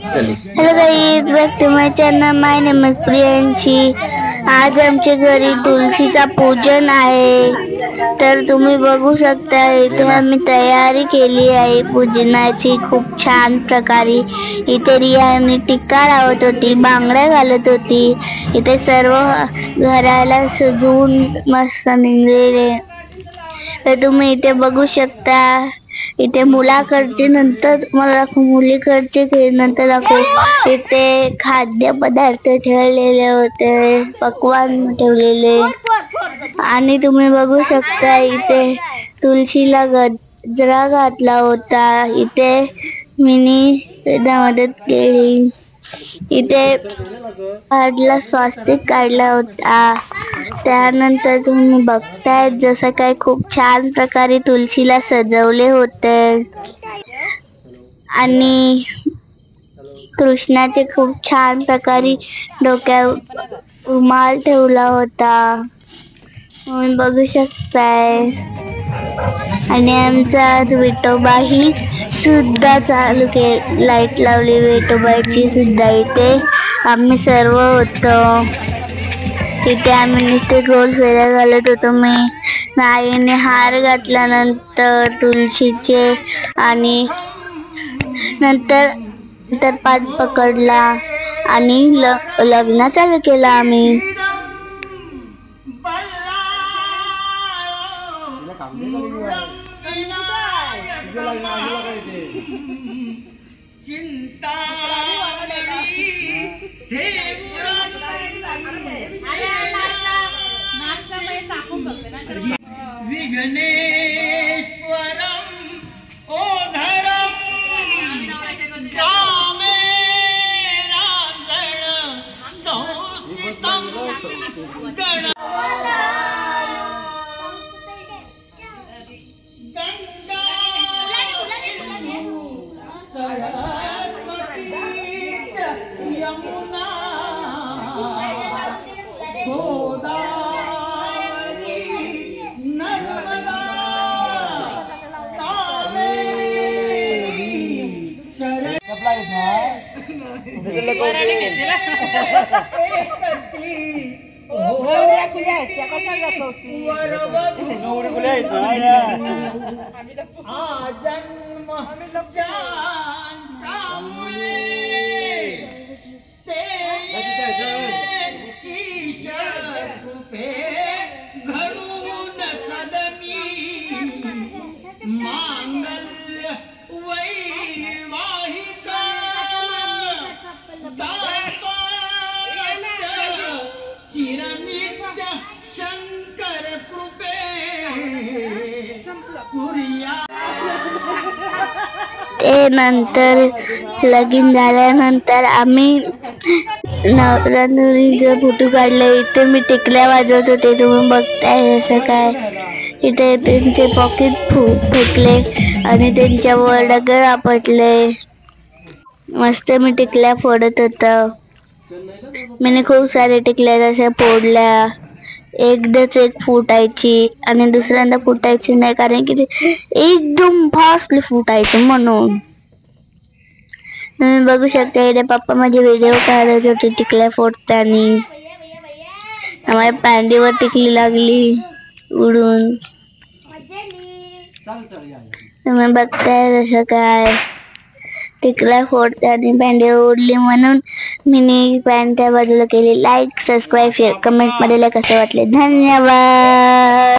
Hello guys, back to my channel. My name is Priyanshi. आज आमच्या घरी तुळशीचा पूजन आहे. तर तुम्ही बघू शकता इथे आम्ही तयारी केली आहे पूजनाची खूप छान प्रकारे. इथे रियाने टिक्का लावत होती, बांगड्या घालत होती. इथे सर्व घराला सजवून मस्त निघलेले. तर तुम्ही इथे बघू शकता. इथे मुलाकडचे नंतर मला दाखव, मुलीकडचे नंतर दाखव. इथे खाद्य पदार्थ ठेवलेले होते, पक्वान ठेवलेले. आणि तुम्ही बघू शकता इथे तुळशीला गजरा घातला होता. इथे मिनी मदत केली. इथे हाडला स्वास्तिक काढला होता. त्यानंतर तुम्ही बघताय जसं काय खूप छान प्रकारे तुळशीला सजवले होते. आणि कृष्णाचे खूप छान प्रकारे डोक्यावर रुमाल ठेवला होता, तुम्ही बघू शकताय. आणि आमचा विठोबाही सुद्धा चालू केली, लाईट लावली विठोबाची सुद्धा. इथे आम्ही सर्व होतो. इथे आम्ही नुसते गोल फेऱ्या घालत होतो. मी नाईने हार घातल्यानंतर तुळशीचे आणि नंतर पाठ पकडला आणि लग्न चालू केला आम्ही. ते नंतर लगीन झाल्यानंतर आम्ही नवरा नवरीचा फोटो काढला. इथे मी टिकल्या वाजवत होते, तुम्ही बघताय जसं काय. इथे त्यांचे पॉकेट फेकले आणि त्यांच्यावर दगड आपटले. मस्त मी टिकल्या फोडत होतो. मी खूप सारे टिकल्या तशा फोडल्या. एकदाच एक फुटायची आणि दुसऱ्यांदा फुटायची नाही, कारण की ते एकदम फास्टली फुटायचे म्हणून. तुम्ही बघू शकता इथे पप्पा माझे व्हिडिओ काढत होते टिकल्या फोडताना. माझ्या पॅन्टीवर टिकली लागली उडून, तुम्ही बघताय जसं काय. टिकल्या फोडताना पॅन्टी उडली म्हणून मी पॅन्ट त्या बाजूला केली. लाईक, सबस्क्राईब, शेअर, कमेंट मध्ये कसं वाटले. धन्यवाद.